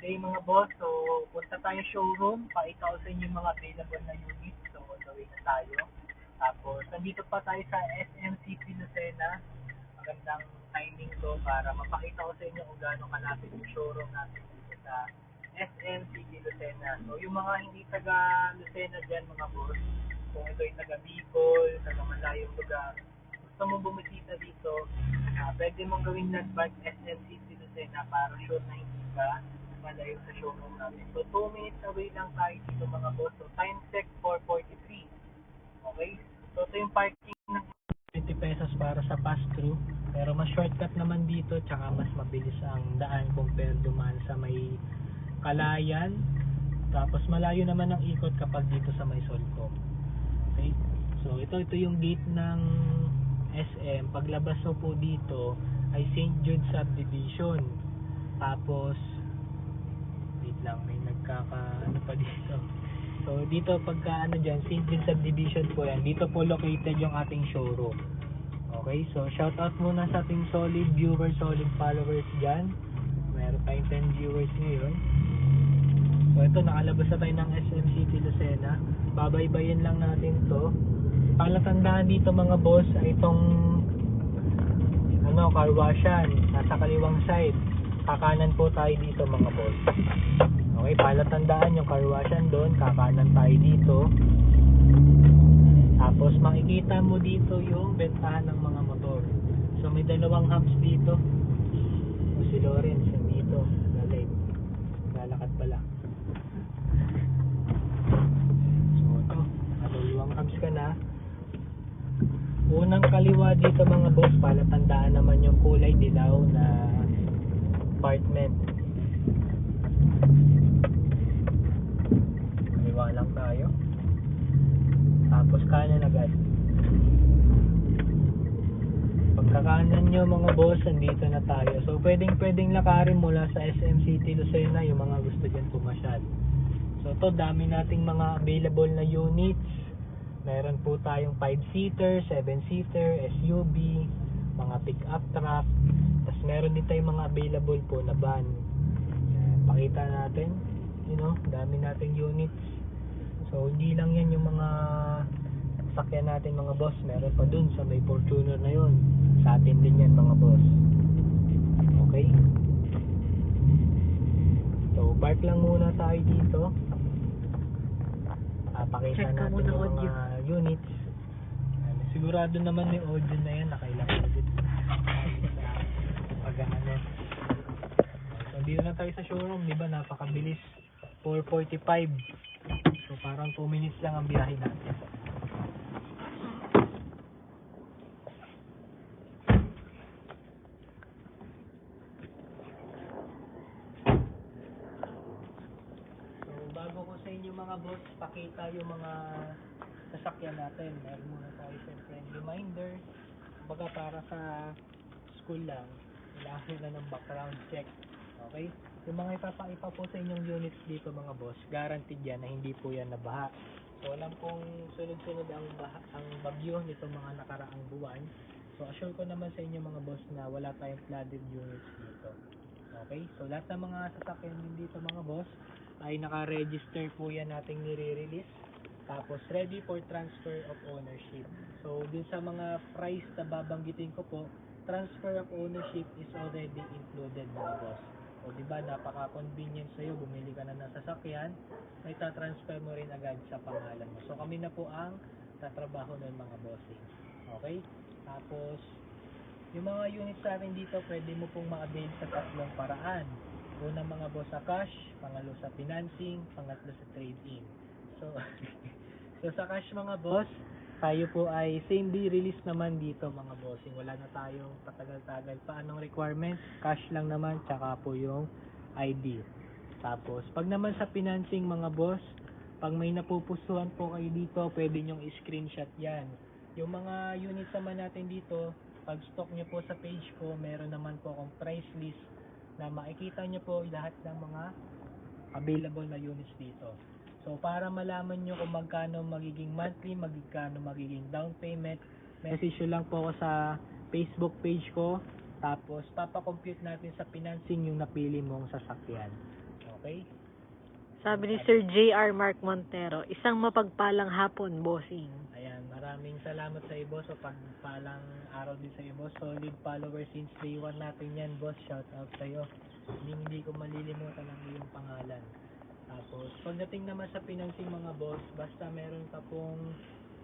Okay mga boss, so punta tayo showroom, pakita ko sa inyo yung mga available na units. So on the way na tayo. Tapos nandito pa tayo sa SM City Lucena. Magandang timing to para mapakita ko sa inyo kung gaano kalapit yung showroom natin dito sa SM City Lucena. So yung mga hindi taga Lucena dyan mga boss, kung ito yung taga Bicol, taga malayong lugar, gusto mo bumisita dito, pwede mong gawin landmark SM City Lucena para sure na hindi ka malayo sa showroom natin. So 2 minutes away lang tayo dito mga boss. So time check 4:43. Okay? So ito yung parking ng 20 pesos para sa pass-through. Pero mas shortcut naman dito, tsaka mas mabilis ang daan compare dumaan sa may Kalayan. Tapos malayo naman ang ikot kapag dito sa may Solcom. Okay? So ito yung gate ng SM. Paglabas mo po dito ay St. Jude Subdivision. Tapos wait lang, may ano pa dito. So dito pagka dyan, St. Jude Subdivision po yan. Dito po located yung ating showroom. Okay, so shout out muna sa ating solid viewers, solid followers dyan. Meron tayong 10 viewers ngayon. So ito, nakalabas na tayo ng SM City Lucena. Babaybayin lang natin to. Palatandaan dito mga boss ay itong car washan. Nasa kaliwang side. Kakanan po tayo dito mga boss. Okay, palatandaan yung car washan doon. Kakanan tayo dito. Tapos makikita mo dito yung bentahan ng mga motor. So may dalawang hubs dito. Si Lawrence yung dito. Galing. Lalakad pala. So ito, dalawang hubs ka na. Unang kaliwa dito mga boss, palatandaan naman yung kulay dilaw na apartment. Kaliwa lang tayo. Tapos kanan agad. Pagkakanan nyo mga boss, andito na tayo. So pwedeng lakarin mula sa SM City Lucena yung mga gusto dyan pumasyal. So to dami nating mga available na units. Meron po tayong 5-seater, 7-seater, SUV, mga pick-up truck. Tapos meron din tayong mga available po na van. Pakita natin, dami nating units. So hindi lang yan yung mga sakyan natin mga boss, meron pa dun sa may Fortuner na yun. Sa atin din yan mga boss. Okay, so park lang muna tayo dito. Pakita natin yung mga units. Sigurado naman may audio na yan, nakailang audio pag so dito na tayo sa showroom, di ba napakabilis, 4:45. So parang 2 minutes lang ang biyahe natin. So bago ko sa inyo mga boss pakita yung mga sasakyan natin, meron muna tayo siyempre reminder, baga para sa school lang, kailangan na ng background check. Okay, yung mga ipapakita po sa inyong units dito mga boss, guaranteed yan na hindi po yan nabaha. So alam kong sunod-sunod ang bagyo nito mga nakaraang buwan. So assure ko naman sa inyo mga boss na wala tayong flooded units dito. Okay, so lahat ng mga sasakyan din dito mga boss ay naka-register po yan nating nire-release. Tapos ready for transfer of ownership. So dun sa mga price na babanggitin ko po, transfer of ownership is already included mga boss. O diba, napaka-convenient sa iyo, bumili ka na ng sasakyan, may tatransfer mo rin agad sa pangalan mo. So kami na po ang tatrabaho ng mga bossing. Okay? Tapos yung mga units natin dito, pwede mo pong ma-avail sa tatlong paraan. Una mga boss sa cash, pangalo sa financing, pangatlo sa trade-in. So, so sa cash mga boss, tayo po ay same day release naman dito mga bossing. Wala na tayong patagal-tagal pa anong requirement. Cash lang naman, tsaka po yung ID. Tapos, pag naman sa financing mga boss, pag may napupusuhan po kayo dito, pwede nyong i-screenshot yan. Yung mga units naman natin dito, pag stock nyo po sa page ko, meron naman po akong price list na makikita nyo po lahat ng mga available na units dito. So para malaman nyo kung magkano magiging monthly, magkano magiging down payment, message nyo lang po ako sa Facebook page ko. Tapos papakompute natin sa financing yung napili mong sasakyan. Okay? Sabi ni Sir J.R. Mark Montero, isang mapagpalang hapon, bossing. Ayan, maraming salamat sa iyo, boss. So, pagpalang araw din sa iyo, boss. Solid follower since day 1 natin yan, boss. Shout out sa iyo. Hindi ko malilimutan ang iyong pangalan. Tapos, pagdating naman sa financing mga boss, basta meron ka pong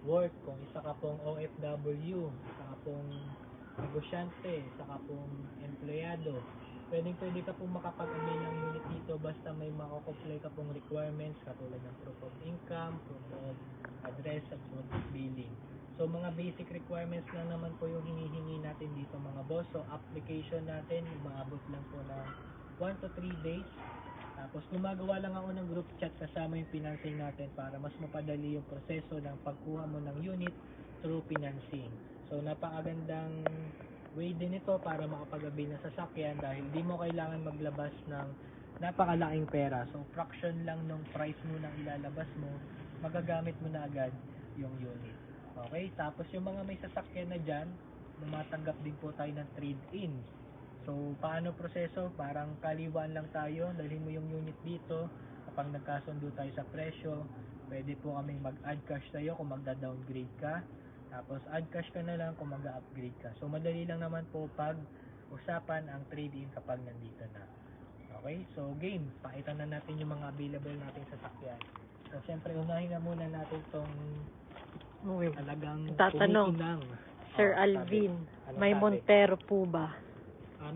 work, kung isa ka pong OFW, isa ka pong negosyante, isa ka pong empleyado, pwede ka pong makapag-avail ng unit dito basta may mako-comply ka pong requirements katulad ng proof of income, proof of address at proof of billing. So mga basic requirements lang naman po yung hinihingi natin dito mga boss. So application natin, umaabot lang po ng 1 to 3 days. Tapos gumagawa lang ako ng group chat kasama yung financing natin para mas mapadali yung proseso ng pagkuha mo ng unit through financing. So napakagandang way din ito para makapag-avail ng sasakyan dahil di mo kailangan maglabas ng napakalaking pera. So fraction lang ng price mo nang ilalabas mo, magagamit mo na agad yung unit. Okay, tapos yung mga may sasakyan na dyan, lumatanggap din po tayo ng trade-in. So paano proseso? Parang kaliwaan lang tayo, dalhin mo yung unit dito, kapag nagkasundo tayo sa presyo, pwede po kaming mag-add cash sa'yo kung magda-downgrade ka. Tapos add cash ka na lang kung mag-upgrade ka. So madali lang naman po pag usapan ang trade-in kapag nandito na. Okay? So game, pakita na natin yung mga available nating sasakyan. So syempre unahin na muna natin tong talagang Tatanong, kumikinang. Sir Sabi. Alvin, Ano may sabi? Montero po ba?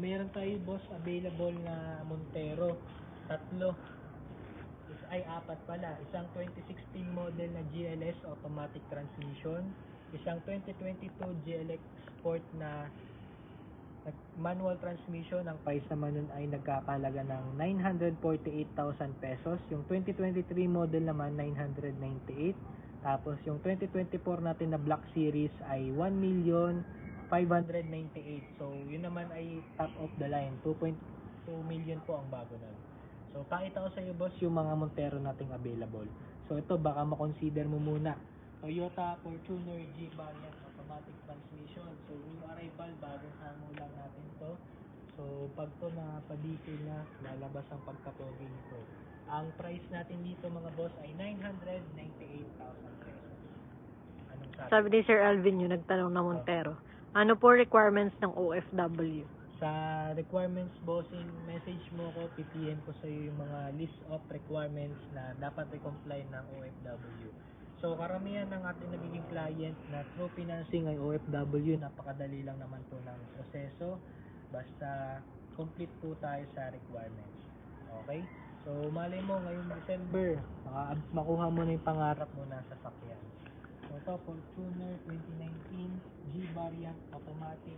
Meron tayo boss available na Montero. Tatlo. Apat pala. Isang 2016 model na GLS automatic transmission. Isang 2022 GLX Sport na manual transmission. Ang price naman nun ay nagkakalaga ng 948,000 pesos. Yung 2023 model naman 998. Tapos yung 2024 natin na Black Series ay 1,598,000. So yun naman ay top of the line. 2.2 million po ang bago nun. So pakita ko sa iyo boss yung mga Montero nating available. So ito baka ma-consider mo muna. Toyota Fortuner G variant automatic transmission. So new arrival, bagong hamo lang natin to. So pag to na pa-diesel na, lalabas ang pagkapogi nito. Ang price natin dito mga boss ay 998,000 pesos. Anong Sabi ni Sir Alvin yung nagtanong na Montero. Ano po requirements ng OFW? Sa requirements bossing, message mo ko, PPM ko sa iyo yung mga list of requirements na dapat i-comply ng OFW. So karamihan ng ating nagiging client na through financing ay OFW, napakadali lang naman po ng proseso. Basta complete po tayo sa requirements. Okay? So malay mo ngayong December, makuha mo na yung pangarap mo na sasakyan. So ito, Fortuner 2019 G variant automatic,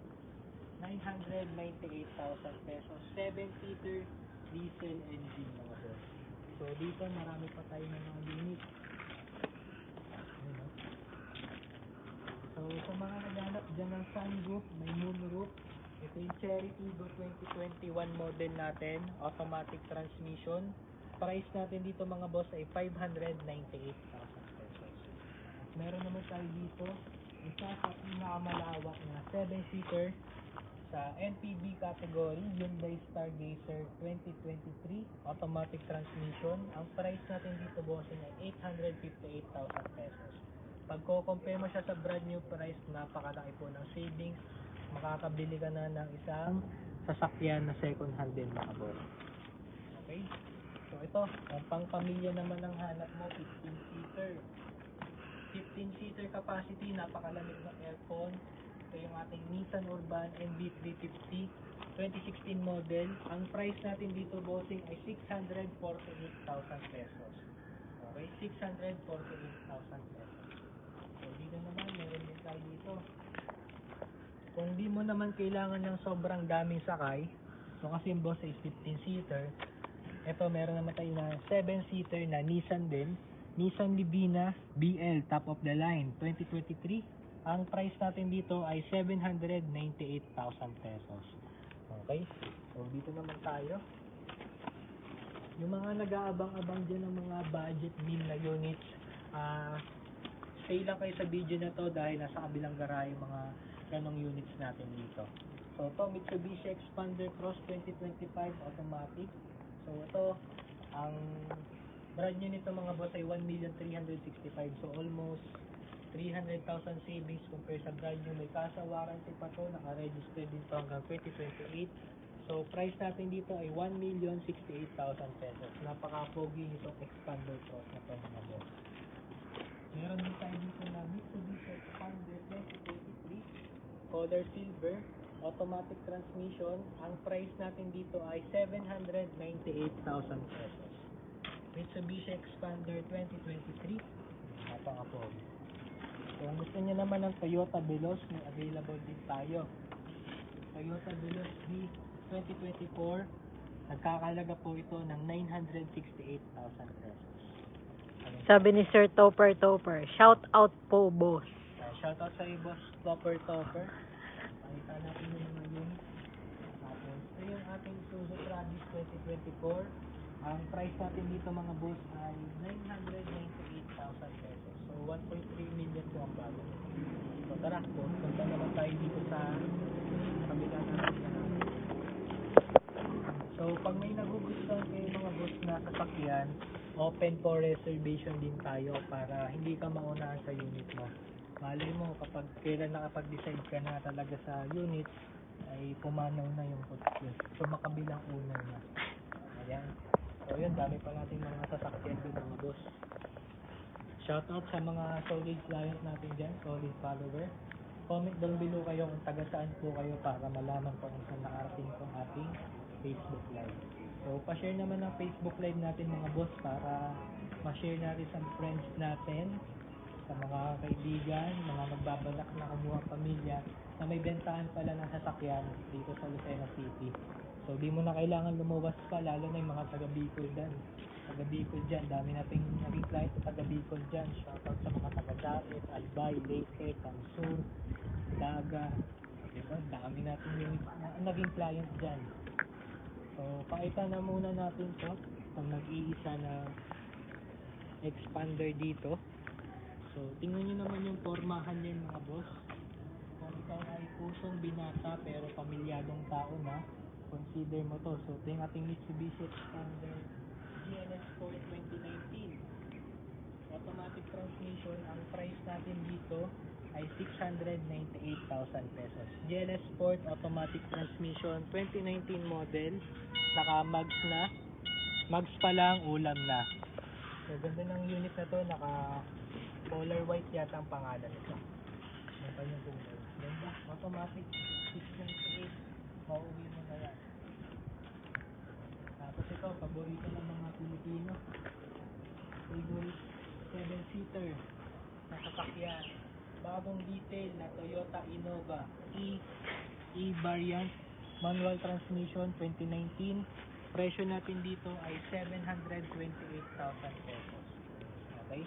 998,000 pesos, 7-seater diesel engine mga boss. So dito marami pa tayo ng mga unit. So sa mga naghanap dyan ng sunroof, may moonroof. Ito yung Cherry Tiggo 2021 model natin, automatic transmission. Price natin dito mga boss ay 598,000 pesos. At meron naman tayo dito isa sa pinakamalawak na 7-seater sa NPV category, Hyundai Stargazer 2023 automatic transmission. Ang price natin dito bossing ay 858,000 pesos. Pag compare mo siya sa brand new price, napakalaki po ng savings. Makakabili ka na ng isang sasakyan na second hand din mga boss. Okay? So ito, ang pang-pamilya naman ang hanap mo, 15-seater. 15-seater capacity, napakalamig ng aircon. Ito yung ating Nissan Urban NV350 2016 model. Ang price natin dito bossing ay 648,000 pesos. Okay, 648,000 pesos. So dito naman, meron din tayo dito. Kung di mo naman kailangan ng sobrang daming sakay, so kasi yung boss is 15-seater, ito meron naman tayo na 7-seater na Nissan din. Nissan Livina BL top of the line 2023. Ang price natin dito ay 798,000 pesos. Okay? So dito naman tayo. Yung mga nag-aabang-abang dyan ng mga budget meal na units, stay lang kayo sa video na to dahil nasa kabilang garahe yung mga ganong units natin dito. So ito Mitsubishi Expander Cross 2025 automatic. So ito Ang brand new nito mga boss ay 1,365,000. So almost 300,000 savings compare sa brand new. May casa warranty pa to, naka-register din to hanggang 2028. So price natin dito ay 1,068,000 pesos. Napaka-pogi nitong Expander Cross na to mga boss. Meron din tayo dito na Mitsubishi Expander 2023 color silver, automatic transmission. Ang price natin dito ay 798,000 pesos. Mitsubishi Expander 2023. Napaka-pogi. So, kung gusto nyo naman ng Toyota Veloz, may available din tayo. Toyota Veloz V 2024, nagkakalaga po ito ng 968,000 pesos. Sabi ni Sir Topper, shout out po, boss. Shoutout sa iyo, boss Topper. Pakita natin yung mga unit. Tapos, ito yung ating Isuzu Travis 2024. Ang price natin dito mga boss ay 998,000 pesos. So, 1.3 million po ang bago. So, tara po. Punta naman tayo dito sa kabila natin. So, pag may nagugustuhan kayo mga boss na sasakyan, open for reservation din tayo para hindi ka maunahan sa unit mo. Malay mo, kapag kailan nakapag-decide ka na talaga sa unit, ay pumanaw na yung kotse. So, makabilang unan na. Ayan. So, yun, dami pa natin mga sasakyan din mga boss. Shoutout sa mga solid client natin dyan, solid follower. Comment down below kayo kung taga saan po kayo para malaman ko kung saan nakarating itong ating Facebook Live. So, pa-share naman ng Facebook Live natin mga boss para ma-share natin sa friends natin, sa mga kaibigan, mga magbabalak na kumuha pamilya na may bentahan pala ng sasakyan dito sa Lucena City. So, di mo na kailangan lumuwas pa, lalo na yung mga taga-Bicol dyan. Taga-Bicol dyan, dami nating naging client sa taga-Bicol dyan. Shoutout sa mga taga-Daet, Albay, Leyte, Kamsur, Daga. Diba? Dami natin yung naging client dyan. So, pakita na muna natin to kung nag-iisa na expander dito. So, tingnan nyo naman yung formahan niyan mga boss. Kung ikaw ay pusong binata pero pamilyadong tao na, consider mo to. So, ito yung ating Mitsubishi Expander GLS Sport 2019. Automatic transmission. Ang price natin dito ay 698,000 pesos. GLS Sport Automatic Transmission 2019 model. Naka-mags na. Mags pa lang, ulam na. So, ganda ng unit na to. Naka-color white yata ang pangalan nito. Yung kanyang kulay. Ganda. Automatic 698. Mauwi mo na yan. Tapos ito, paborito ng mga Pilipino. Favorite 7-seater na sasakyan. Bagong detail na Toyota Innova E-variant manual transmission 2019. Presyo natin dito ay 728,000 pesos. Okay?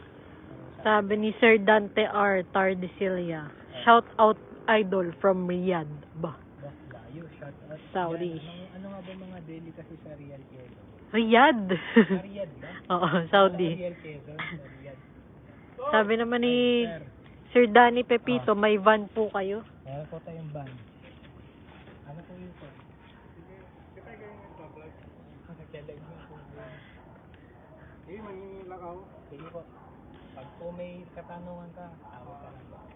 Sabi ni Sir Dante R. Tardicilia, shout out idol from Riyadh. Bah, Layo, shout out. Saudi. Ano nga ba mga daily kasi sa Real Quezon? Riyadh. Riyadh ba? Oo, Saudi. Real Quezon, Riyadh. Sabi naman ni Sir Danny Pepito, may van po kayo. Meron po tayong van. Ano po yun po? Nagkalag mo po. Sige, manginilakaw. Sige po. Pag po may katanungan ka, tawag ka lang.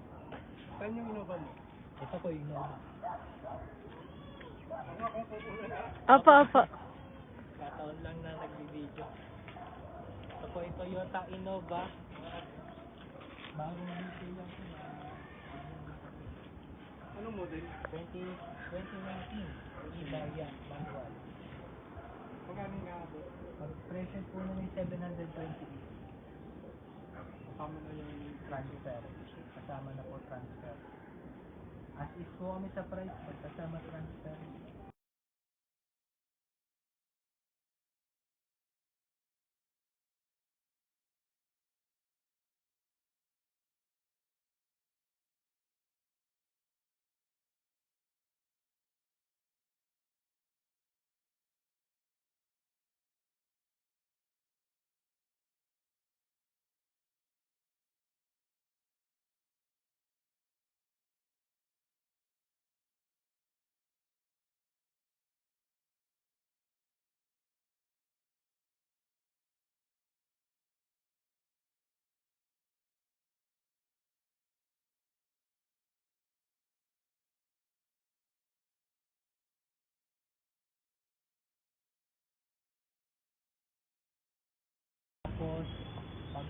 Saan yung Innova mo? Ito po yung Innova. Apa. Kataon lang na nag-video. Ito po yung Toyota Innova. Bagong detail lang po. Anong model? 2019. E-variant manual. Magkano nga po? Pag-presyo po namin 728. Kasama na yung transfer. Kasama na po transfer. As is po kami sa price pag kasama transfer.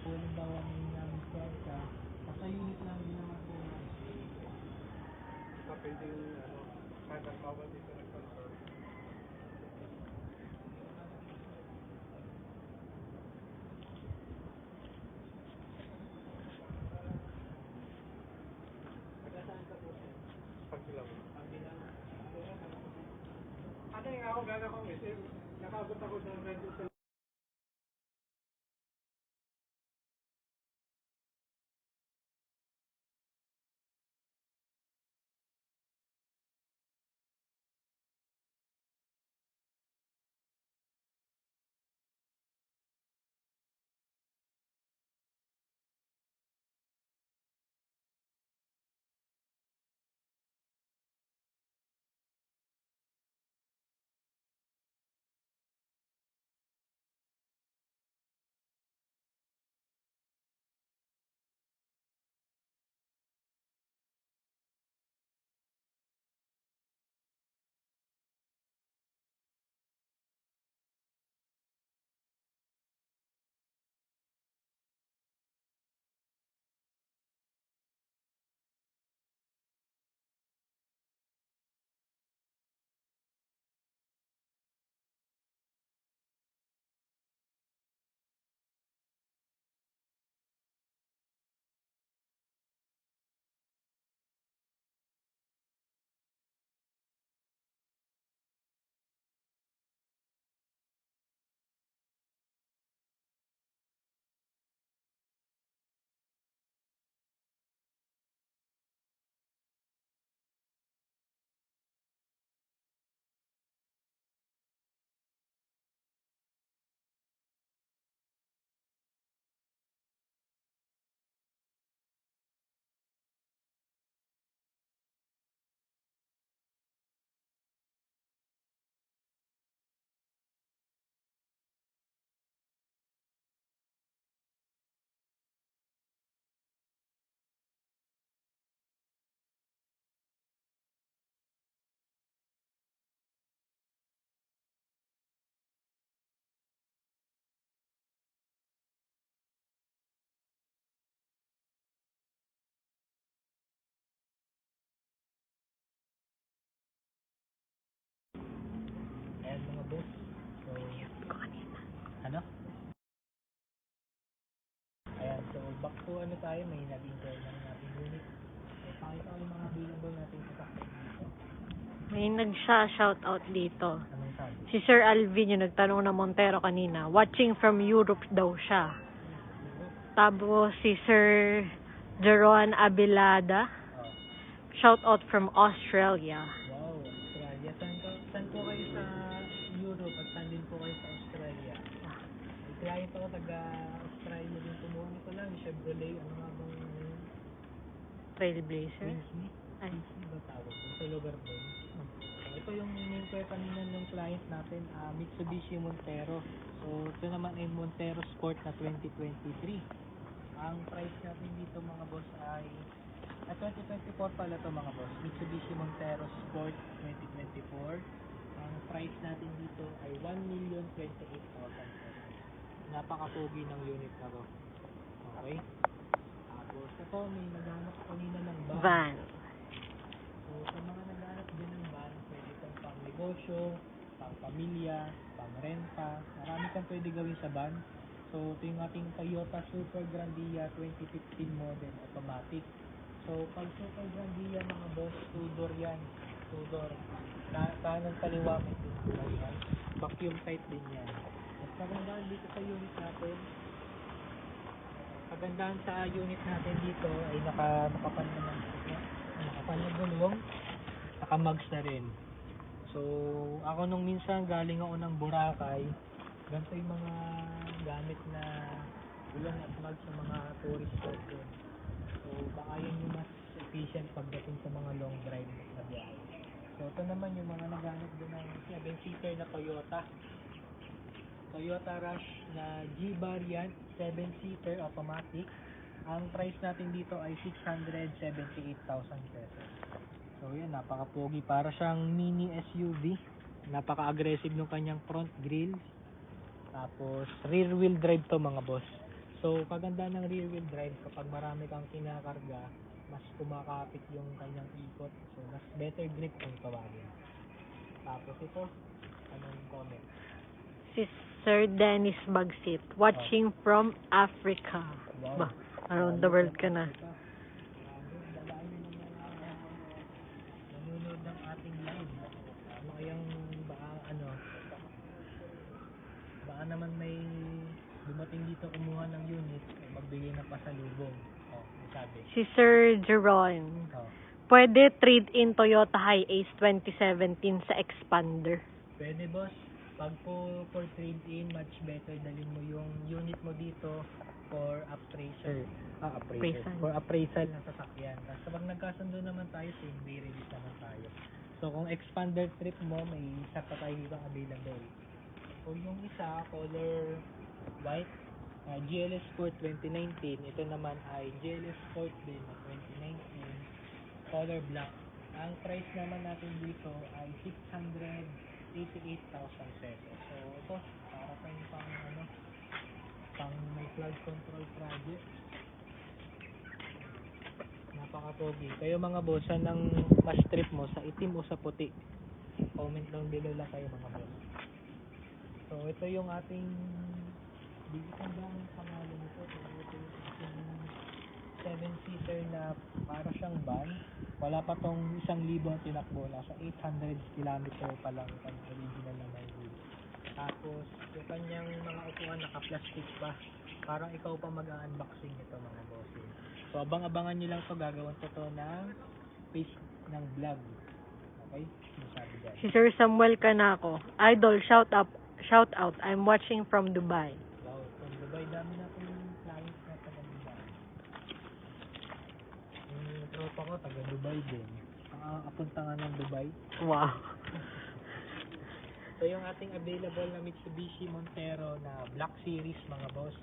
po halimbawa may namin ka, sa unit lang din naman po. Pwede kahit ang bawat isa nag-confirm. Pagsilaw. Ano yung ako gano'n ko eh. Nakabot ako ng medyo sa Ayan mga boss. So, ano? Ayan, so back to tayo, may nag-inquire ng ating unit. So, pakita ko yung mga available natin sa sakit dito. May nagsha-shoutout dito. Anong sabi? Si Sir Alvin yung nagtanong na Montero kanina. Watching from Europe daw siya. Tapos si Sir Jeron Abilada. Oh. Shoutout from Australia. Wow, Australia. Saan po kayo sa Europe at saan din po kayo sa Australia? May client ako taga-Australia din tumuhan ko lang. Chevrolet, ano nga bang Trailblazer. Queensmith? Ay. Queensmith ba tawag? Yung sa lugar doon. Ito yung in-inquire kanina ng client natin, Mitsubishi Montero. So, ito naman ay Montero Sport na 2023. Ang price natin dito mga boss ay 2024 pala to mga boss. Mitsubishi Montero Sport 2024. Ang price natin dito ay 1,028,000 pesos. Napaka-pogi ng unit na to. Okay? Tapos ito may naghanap kanina ng Van. So sa mga naghanap din ng van, pwede kang pang negosyo, pang pamilya, pang renta. Marami kang pwede gawin sa van. So ito yung ating Toyota Super Grandia 2015 model automatic. So, pag Super Grandia mga boss, 2-door yan. 2-door. Kanan kaliwa may 2-door yan. Vacuum tight din yan. At kagandahan dito sa unit natin, dito ay nakapanagulong, naka-mugs na rin. So, ako nung minsan galing ako ng Boracay, ganito yung mga gamit na ulan at mugs sa mga tourist spot doon. So, baka yun yung mas efficient pagdating sa mga long drive na biyahe. So, ito naman yung mga naghanap doon ng 7-seater na Toyota. Toyota Rush na G-Variant 7-seater automatic. Ang price natin dito ay 678,000 pesos. So, yan, napaka-pogi. Para siyang mini SUV. Napaka-aggressive ng kanyang front grille. Tapos, rear wheel drive to mga boss. So, kaganda ng rear wheel drive, kapag marami kang kinakarga, mas kumakapit yung kanyang ikot. So, mas better grip kung tawagin. Tapos ito, anong comment? Si Sir Dennis Bagsit, watching from Africa. Wow. Ba, around the world ka na. Nanonood ng ating live. Ano kayang baka naman may dumating dito kumuha ng unit, magbigay ng pasalubong. Oh, may sabi. Si Sir Jeron, Oh, pwede trade-in Toyota Hiace 2017 sa Expander. pwede boss. Pag po for trade-in, much better dalhin mo yung unit mo dito for appraisal. Appraisal. For appraisal ng sasakyan. Tapos kapag nagkasundo naman tayo, same day release naman tayo. So kung expander trip mo, may isa pa tayo dito available. So yung isa, color white, GLS Sport 2019. Ito naman ay GLS Sport din na 2019, color black. Ang price naman natin dito ay 688,000 pesos. So ito, para sa yung pang may flood control project. Napaka-pogi. Kayo mga boss, ng mas trip mo, sa itim o sa puti? Comment down below lang kayo mga boss. So ito yung ating hindi ko tanda ang pangalan nito. Pero ito yung ating 7-seater na para siyang van. Wala pa tong 1,000 ang tinakbo. Nasa 800 kilometer pa lang ang original na mileage. Tapos yung kanyang mga upuan naka-plastic pa. Parang ikaw pa mag-unboxing nito mga bossing. So abang-abangan nyo lang to, gagawin ko to ng face ng vlog. Okay? Masabi dyan. Si Sir Samuel Canaco, Idol, shout out, I'm watching from Dubai. Wow, from Dubai, dami natin yung clients na taga Dubai. Yung tropa ko, taga Dubai din. Apunta nga ng Dubai. Wow. So yung ating available na Mitsubishi Montero na Black Series mga boss,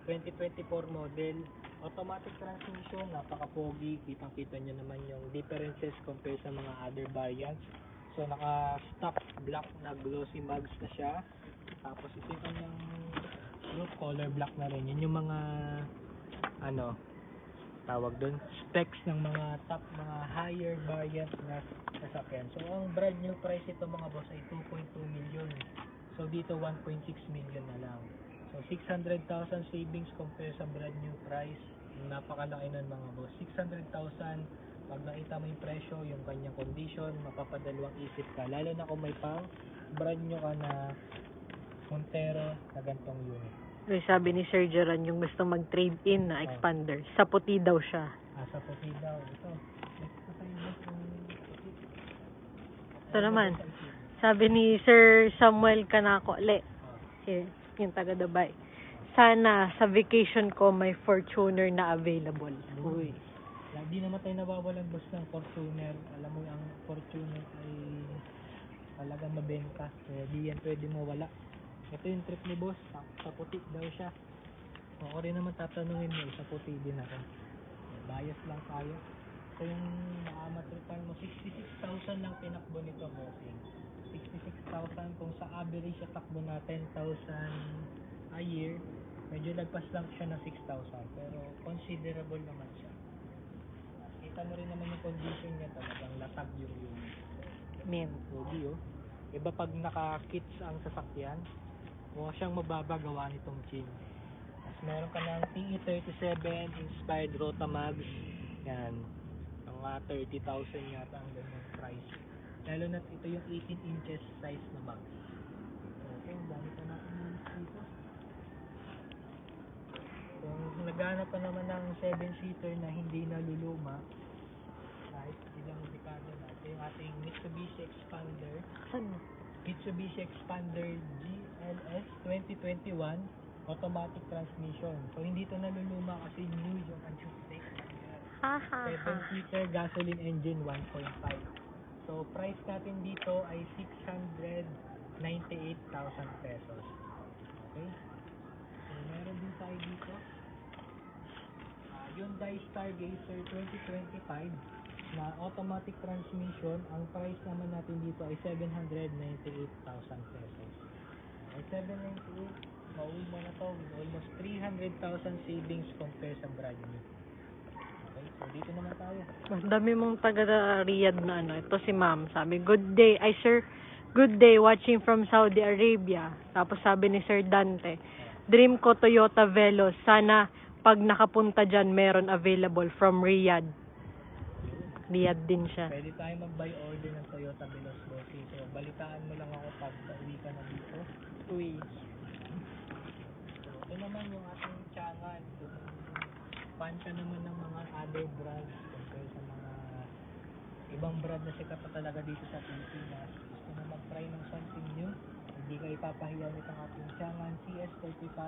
2024 model, automatic transmission, napaka-pogi, kitang-kita nyo naman yung differences compared sa mga other variants. So naka-stock black na glossy mags na siya. Tapos ito yung kanyang roof color black na rin. Yun yung mga tawag doon, specs ng mga top, mga higher variant na sasakyan. So ang brand new price ito mga boss ay 2.2 million. So dito 1.6 million na lang. So 600,000 savings compare sa brand new price. Napakalaki nun mga boss. 600,000 pag nakita mo yung presyo, yung kanyang condition, mapapadalawang isip ka. Lalo na kung may pang brand new ka na Montero na gantong unit. May sabi ni Sir Jeron, yung gusto mag-trade-in na Expander, sa puti daw siya. Sa puti daw. Ito. Next ko sa inyo kung puti. Ito naman, sabi ni Sir Samuel Canaco, yung taga Dubai, sana sa vacation ko may Fortuner na available. Uy. Hindi naman tayo nawawalan boss ng Fortuner. Alam mo ang Fortuner ay talagang mabenta. Kaya di yan pwede mawala. Ito yung trip ni boss. Sa puti daw siya. Ako rin naman tatanungin mo. Sa puti din ako. Bias lang tayo. So yung makamatripan mo, 66,000 lang tinakbo nito bossing. 66,000 kung sa average sa takbo na 10,000 a year, medyo lagpas lang siya na 6,000 pero considerable naman siya. Kita mo rin naman yung condition niya, talagang latag yung unit. Mint. Pogi iba pag naka-kits ang sasakyan, mukha siyang mababagawa nitong chin. Tapos meron ka ng TE37 inspired Rotamags. Yan. Mga 30,000 yata ang ganyan price. Lalo na ito yung 18 inches size na mags. Okay, dami pa natin dito. Kung naghanap pa naman ng 7-seater na hindi naluluma, kahit ilang dekada na, ito yung ating Mitsubishi Expander. Mitsubishi Expander GLS 2021 automatic transmission. So hindi ito naluluma kasi new yung kanyang spec. 7-seater gasoline engine 1.5. So price natin dito ay 698,000 pesos. Okay? So meron din tayo dito Hyundai Stargazer 2025 na automatic transmission. Ang price naman natin dito ay 798,000 pesos. Ay 798 mauwi mo na to with almost 300,000 savings compare sa brand new. Okay, so dito naman tayo. Mas dami mong taga Riyadh na ano. Ito si ma'am. Sabi, good day. Ay, sir, good day watching from Saudi Arabia. Tapos sabi ni Sir Dante, dream ko Toyota Veloz. Sana pag nakapunta dyan, meron available from Riyadh. Riyadh din siya. Pwede tayo mag-buy order ng Toyota Veloz Bossy. So, balitaan mo lang ako pag uwi ka na dito. Uy. So, ito naman yung ating tiyangan. Kung fan ka naman ng mga other brands compare sa mga ibang brand na sikat pa talaga dito sa Pilipinas. Gusto mo mag-try ng something new? Hindi ka ipapahiya nitong ating tiyangan CS35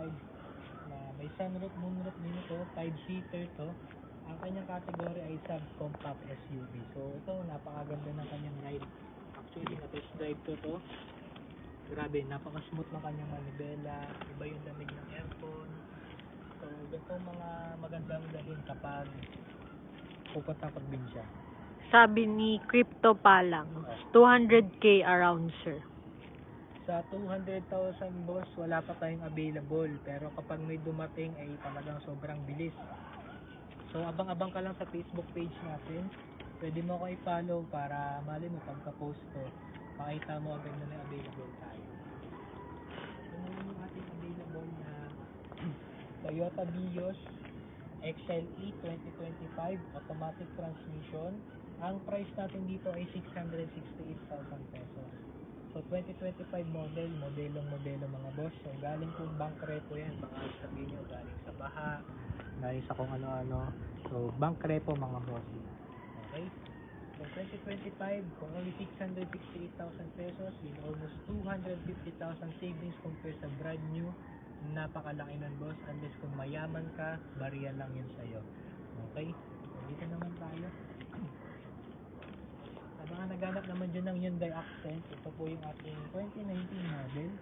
na may sunroof, moonroof din ito. 5-seater to. Ang kanyang category ay subcompact SUV. So, ito, napakaganda ng kanyang ride. Actually, na-test drive ko to. Grabe, napaka-smooth ng kanyang manibela. Iba yung lamig ng aircon. So, ganitong mga magandang dalhin kapag pupunta ang probinsya. Sabi ni Crypto Palang, 200k around, sir. Sa 200,000 boss, wala pa tayong available. Pero kapag may dumating, ay talagang sobrang bilis. So, abang-abang ka lang sa Facebook page natin. Pwede mo ako i-follow para mali mo pagka-post ko. Makita mo agad na may available tayo. Ito naman yung ating available na Toyota Vios XLE 2025 automatic transmission. Ang price natin dito ay 668,000 pesos. So 2025 modelong modelo mga boss. So galing kung bank repo yan, baka sabihin nyo galing sa baha, galing sa kung ano-ano. So bank repo mga boss. Okay? So 2025, kung only 668,000 pesos with almost 250,000 savings compared sa brand new, napakalaki nun boss. Unless kung mayaman ka, bariya lang yun sa'yo. Okay? So dito naman tayo. Sa mga naghanap naman dyan ng Hyundai Accent, ito po yung ating 2019 model.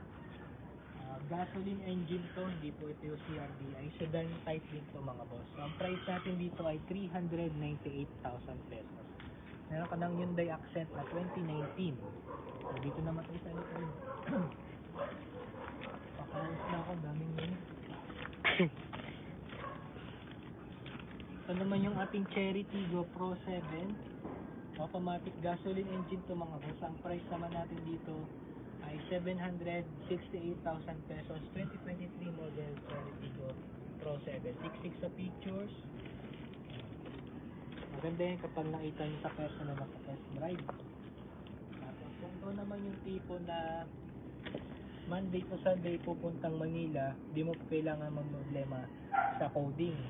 Gasoline engine to, hindi po ito yung CRDI. Sedan type din to mga boss. So, ang price natin dito ay 398,000 pesos. Meron ka ng Hyundai Accent na 2019. So, dito naman tayo sa likod. Pakaus na ako, daming yun. Ito naman yung ating Cherry Tiggo Pro 7. Automatic gasoline engine to mga boss. Ang price naman natin dito ay 768,000 pesos. 2023 model Cherry Tiggo Pro 7. 6.6 sa features. Maganda yan kapag nakita nyo sa personal na sa test drive. Tapos kung ito naman yung tipo na Monday to Sunday pupuntang Manila, di mo kailangan problema sa coding.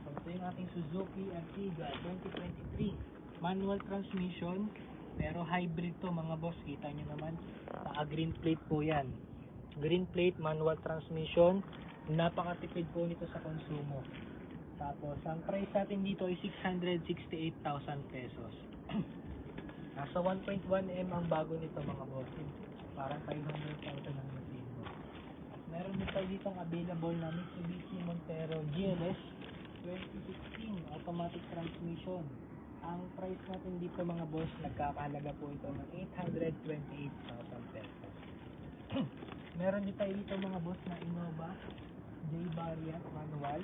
So ito yung ating Suzuki Ertiga 2023. Manual transmission, pero hybrid to mga boss. Kita nyo naman, green plate po yan. Green plate, manual transmission. Napakatipid po nito sa konsumo. Tapos, ang price natin dito ay 668,000 pesos. Nasa 1.1M ang bago nito mga boss. Parang 500,000 ang natin mo. Meron din tayo ditong available na Mitsubishi Montero GLS 2016 automatic transmission. Ang price natin dito mga boss, nagkakahalaga po ito ng 828,000 pesos. Meron din tayo dito mga boss na Innova J variant manual.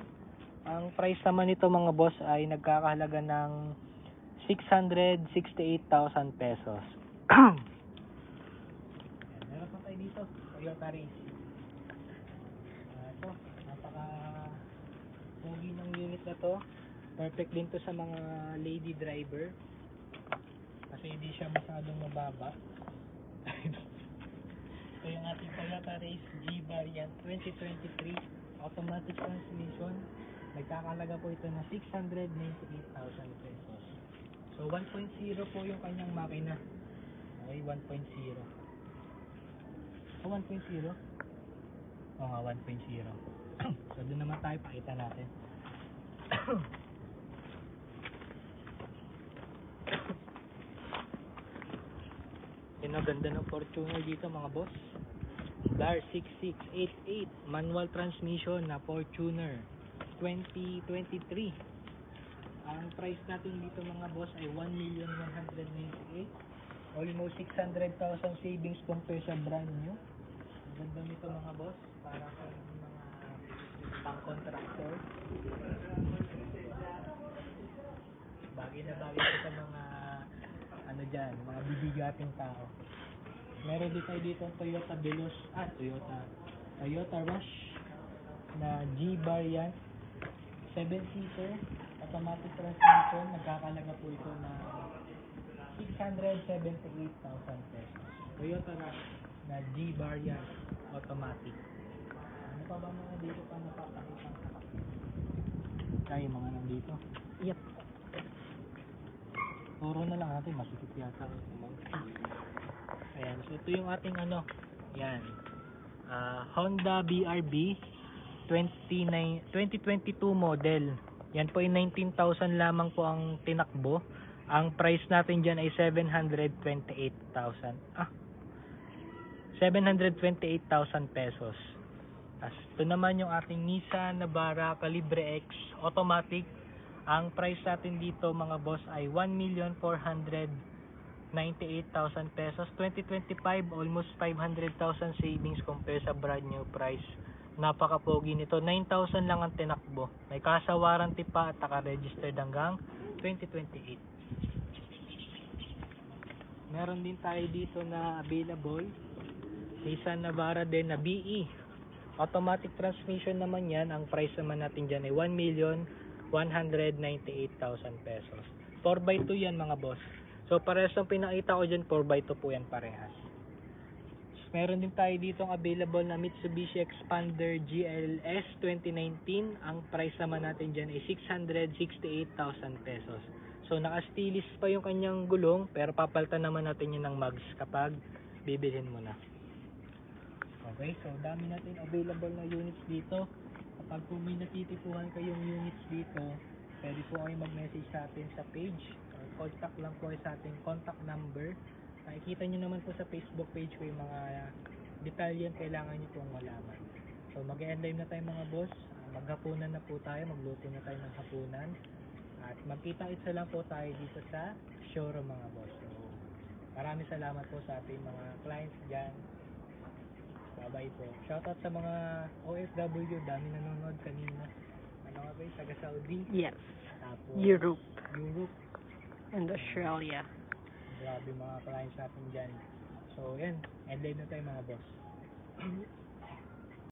Ang price naman nito mga boss ay nagkakahalaga ng 668,000 pesos. Meron pa tayo dito, Toyota Race. Ito, napaka pogi ng unit na to. Perfect din to sa mga lady driver kasi hindi siya masyadong mababa. Ito yung ating Toyota Race G variant 2023 automatic transmission. Nagkakalaga po ito na 698,000 pesos. So 1.0 po yung kanyang makina. Okay, 1.0. Oh, 1.0? Oo nga, 1.0. So doon naman tayo, pakita natin. Yung ganda ng Fortuner dito mga boss. DAR 6688 manual transmission na Fortuner 2023. Ang price natin dito mga boss ay 1,198,000. Almost 600,000 savings compare sa brand new. Ganda nito mga boss, para sa mga pang-contractor. Bagay na bagay ito sa mga ano dyan, mga bibigating tao. Meron din tayo dito Toyota Rush na G-Bar yan. 7-seater, automatic transmission, nagkakalaga po ito na 678,000 pesos. Toyota Rush na G-Bar yan, automatic. Ano pa ba mga dito pa napapakita? Ay, mga nandito. Yep. Turo na lang natin, masikip yata. Ayan, so ito yung ating ano, yan. Honda BRB 2022 model. Yan po ay 19,000 lamang po ang tinakbo. Ang price natin dyan ay 728,000. 728,000 pesos. As ito naman yung ating Nissan Navara Calibre X automatic. Ang price natin dito mga boss ay 1,498,000 pesos. 2025 almost 500,000 savings compare sa brand new price. Napaka-pogi nito. 9,000 lang ang tinakbo. May kasa warranty pa at naka-registered hanggang 2028. Meron din tayo dito na available Nissan Navara din na BE. Automatic transmission naman yan. Ang price naman natin dyan ay 1,198,000 pesos. 4x2 yan mga boss. So parehas ng pinakita ko dyan, 4x2 po yan parehas. Meron din tayo dito ang available na Mitsubishi Expander GLS 2019. Ang price naman natin dyan ay 668,000 pesos. So naka-stainless pa yung kanyang gulong, pero papalitan naman natin yun ng mags kapag bibilhin mo na. Okay, so dami natin available na units dito. Kapag po may natitipuhan kayong units dito, pwede po kayo mag-message sa atin sa page. Or contact lang po kayo sa ating contact number. Nakikita nyo naman po sa Facebook page ko yung mga detalye yung kailangan nyo pong malaman. So mag-end time na tayo mga boss. Maghapunan na po tayo, magluto na tayo ng hapunan. At magkita-kitsa lang po tayo dito sa showroom mga boss. So maraming salamat po sa ating mga clients dyan. Bye-bye po. Shoutout sa mga OFW, dami nanonood kanina. Ano nga ba yung taga Saudi? Yes. Tapos Europe Europe. and Australia. Grabe mga clients natin dyan. So yan, end live na tayo mga boss.